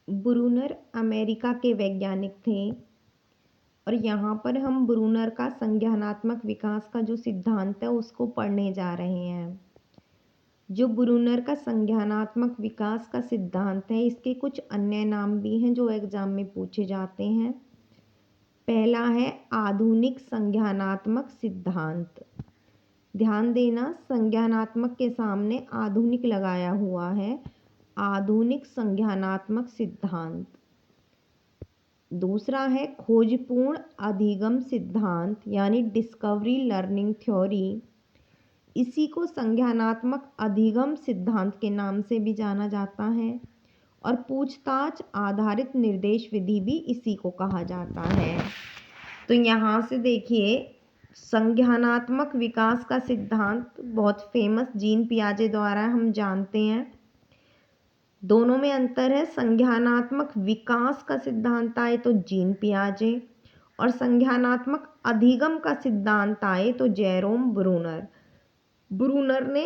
Brunner America के वैज्ञानिक थे और यहाँ पर हम ब्रूनर का संज्ञानात्मक विकास का जो सिद्धांत है उसको पढ़ने जा रहे हैं। जो ब्रूनर का संज्ञानात्मक विकास का सिद्धांत है, इसके कुछ अन्य नाम भी हैं जो एग्जाम में पूछे जाते हैं। पहला है आधुनिक संज्ञानात्मक सिद्धांत। ध्यान देना, संज्ञानात्मक के सामने आधुनिक लगाया हुआ है। आधुनिक संज्ञानात्मक सिद्धांत। दूसरा है खोजपूर्ण अधिगम सिद्धांत यानी डिस्कवरी लर्निंग थ्योरी। इसी को संज्ञानात्मक अधिगम सिद्धांत के नाम से भी जाना जाता है और पूछताछ आधारित निर्देश विधि भी इसी को कहा जाता है। तो यहाँ से देखिए, संज्ञानात्मक विकास का सिद्धांत बहुत फेमस जीन पियाजे द्वारा हम जानते हैं। दोनों में अंतर है। संज्ञानात्मक विकास का सिद्धांत आए तो जीन पियाजे और संज्ञानात्मक अधिगम का सिद्धांत आए तो जेरोम ब्रूनर। ब्रूनर ने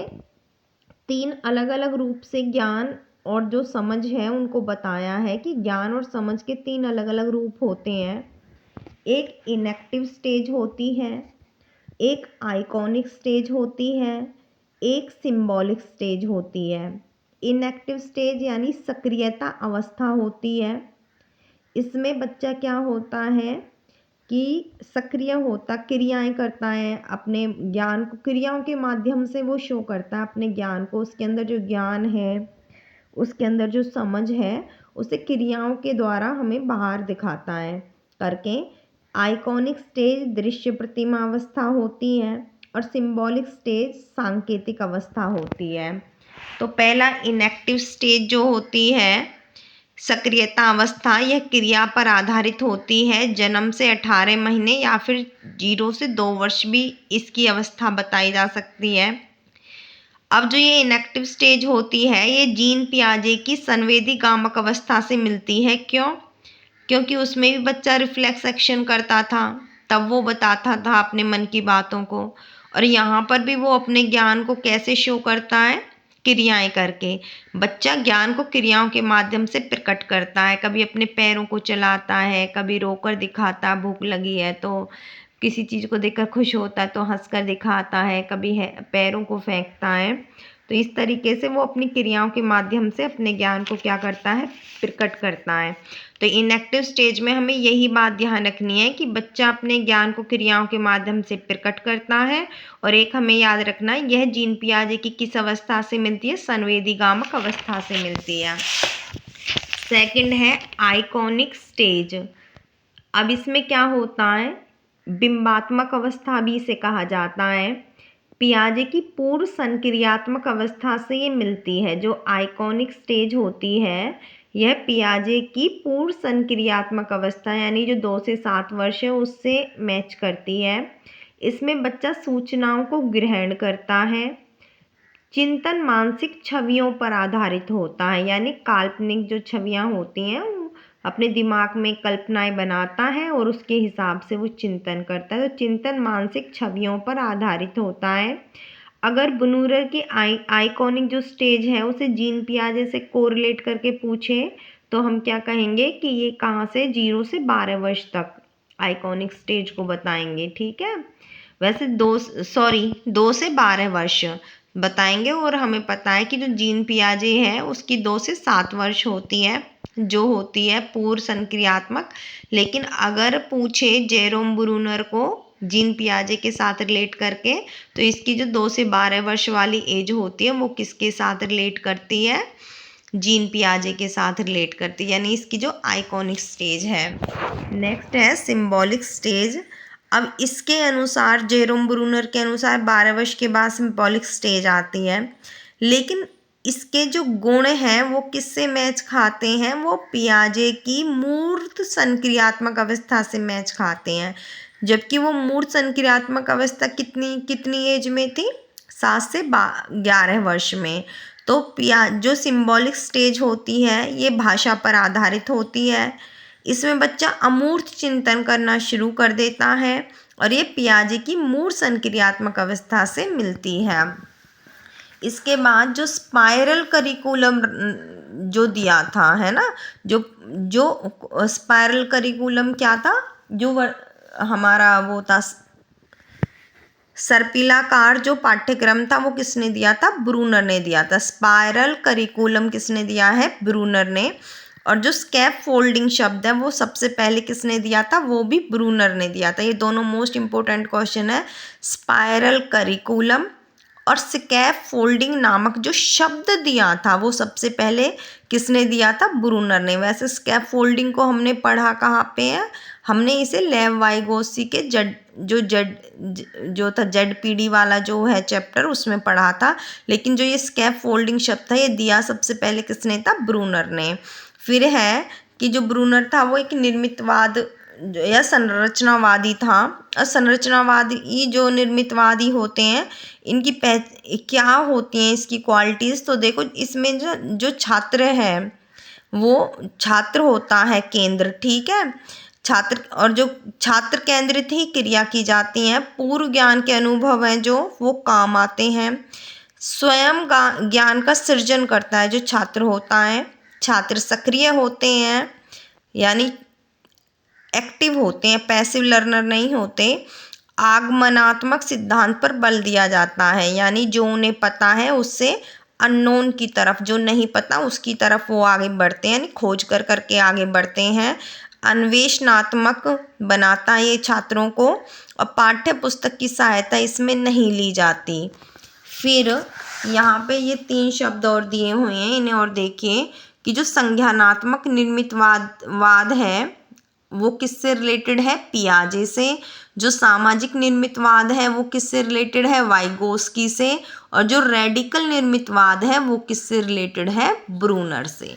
3 अलग अलग रूप से ज्ञान और जो समझ है उनको बताया है कि ज्ञान और समझ के 3 अलग अलग रूप होते हैं। एक इनएक्टिव स्टेज होती है, एक आइकॉनिक स्टेज होती है, एक सिंबॉलिक स्टेज होती है। इनएक्टिव स्टेज यानी सक्रियता अवस्था होती है। इसमें बच्चा क्या होता है कि सक्रिय होता, क्रियाएं करता है, अपने ज्ञान को क्रियाओं के माध्यम से वो शो करता है अपने ज्ञान को। उसके अंदर जो ज्ञान है, उसके अंदर जो समझ है, उसे क्रियाओं के द्वारा हमें बाहर दिखाता है करके। आइकॉनिक स्टेज दृश्य प्रतिमा अवस्था होती है और सिंबॉलिक स्टेज सांकेतिक अवस्था होती है। तो पहला इनएक्टिव स्टेज जो होती है, सक्रियता अवस्था, यह क्रिया पर आधारित होती है। जन्म से 18 महीने या फिर 0 से 2 वर्ष भी इसकी अवस्था बताई जा सकती है। अब जो ये इनएक्टिव स्टेज होती है, ये जीन पियाजे की संवेदी गामक अवस्था से मिलती है। क्यों? क्योंकि उसमें भी बच्चा रिफ्लेक्स एक्शन करता था, तब वो बताता था अपने मन की बातों को। और यहाँ पर भी वो अपने ज्ञान को कैसे शो करता है? क्रियाएं करके। बच्चा ज्ञान को क्रियाओं के माध्यम से प्रकट करता है। कभी अपने पैरों को चलाता है, कभी रोकर दिखाता, भूख लगी है तो किसी चीज़ को देखकर खुश होता है तो हंसकर दिखाता है, कभी है पैरों को फेंकता है। तो इस तरीके से वो अपनी क्रियाओं के माध्यम से अपने ज्ञान को क्या करता है? प्रकट करता है। तो इनएक्टिव स्टेज में हमें यही बात ध्यान रखनी है कि बच्चा अपने ज्ञान को क्रियाओं के माध्यम से प्रकट करता है। और एक हमें याद रखना है, यह जीन पियाजे की किस अवस्था से मिलती है? संवेदी गामक अवस्था से मिलती है। सेकंड है आइकॉनिक स्टेज। अब इसमें क्या होता है? बिंबात्मक अवस्था भी इसे कहा जाता है। पियाजे की पूर्व संक्रियात्मक अवस्था से ये मिलती है। जो आइकॉनिक स्टेज होती है, यह पियाजे की पूर्व संक्रियात्मक अवस्था यानी जो 2 से 7 वर्ष है उससे मैच करती है। इसमें बच्चा सूचनाओं को ग्रहण करता है। चिंतन मानसिक छवियों पर आधारित होता है, यानी काल्पनिक जो छवियां होती हैं अपने दिमाग में कल्पनाएं बनाता है और उसके हिसाब से वो चिंतन करता है। तो चिंतन मानसिक छवियों पर आधारित होता है। अगर ब्रूनर की आइकॉनिक जो स्टेज है उसे जीन पियाजे से कोरिलेट करके पूछे तो हम क्या कहेंगे कि ये कहाँ से 0 से 12 वर्ष तक आइकॉनिक स्टेज को बताएंगे। ठीक है, वैसे 2 से 12 वर्ष बताएंगे। और हमें पता है कि जो जीन पियाजे है उसकी 2 से 7 वर्ष होती है, जो होती है पूर्व संक्रियात्मक। लेकिन अगर पूछे जेरोम ब्रूनर को जीन पियाजे के साथ रिलेट करके, तो इसकी जो 2 से 12 वर्ष वाली एज होती है वो किसके साथ रिलेट करती है? जीन पियाजे के साथ रिलेट करती है, यानी इसकी जो आइकॉनिक स्टेज है। नेक्स्ट है सिंबॉलिक स्टेज। अब इसके अनुसार, जेरोम ब्रूनर के अनुसार 12 वर्ष के बाद सिंबॉलिक स्टेज आती है। लेकिन इसके जो गुण हैं वो किससे मैच खाते हैं? वो पियाजे की मूर्त संक्रियात्मक अवस्था से मैच खाते हैं। जबकि वो मूर्त संक्रियात्मक अवस्था कितनी एज में थी? 7 से 11 वर्ष में। तो जो सिंबॉलिक स्टेज होती है ये भाषा पर आधारित होती है। इसमें बच्चा अमूर्त चिंतन करना शुरू कर देता है और ये पियाजे की मूर्त संक्रियात्मक अवस्था से मिलती है। इसके बाद जो स्पाइरल करिकुलम जो दिया था, है ना, जो जो स्पाइरल करिकुलम क्या था, जो हमारा वो था सर्पिलाकार जो पाठ्यक्रम था, वो किसने दिया था, ब्रूनर ने दिया था। स्पाइरल करिकुलम किसने दिया है, ब्रूनर ने। और जो स्कैप फोल्डिंग शब्द है वो सबसे पहले किसने दिया था, वो भी ब्रूनर ने दिया था। ये दोनों मोस्ट इंपॉर्टेंट क्वेश्चन है। स्पाइरल करिकुलम और स्कैप फोल्डिंग नामक जो शब्द दिया था वो सबसे पहले किसने दिया था, ब्रूनर ने। वैसे स्कैप फोल्डिंग को हमने पढ़ा कहाँ पे है, हमने इसे लेव-वाइगोत्स्की के जो था ZPD वाला जो है चैप्टर, उसमें पढ़ा था। लेकिन जो ये स्कैप फोल्डिंग शब्द था ये दिया सबसे पहले किसने था, ब्रूनर ने। फिर है कि जो ब्रूनर था वो एक निर्मितवाद या संरचनावादी था। और संरचनावादी जो निर्मितवादी होते हैं इनकी क्या होती हैं इसकी क्वालिटीज़, तो देखो इसमें जो छात्र है वो छात्र होता है केंद्र, ठीक है, छात्र, और जो छात्र केंद्रित ही क्रिया की जाती हैं। पूर्व ज्ञान के अनुभव हैं जो वो काम आते हैं। स्वयं ज्ञान का सृजन करता है जो छात्र होता है। छात्र सक्रिय होते हैं यानी एक्टिव होते हैं, पैसिव लर्नर नहीं होते। आगमनात्मक सिद्धांत पर बल दिया जाता है, यानी जो उन्हें पता है उससे अननोन की तरफ, जो नहीं पता उसकी तरफ वो आगे बढ़ते हैं, यानी खोज कर करके आगे बढ़ते हैं। अन्वेषणात्मक बनाता है ये छात्रों को, और पाठ्य पुस्तक की सहायता इसमें नहीं ली जाती। फिर यहाँ पे ये 3 शब्द और दिए हुए हैं, इन्हें और देखिए कि जो संज्ञानात्मक निर्मितवाद है वो किससे रिलेटेड है, पियाजे से। जो सामाजिक निर्मितवाद है वो किससे रिलेटेड है, वाइगोत्स्की से। और जो रेडिकल निर्मितवाद है वो किससे रिलेटेड है, ब्रूनर से।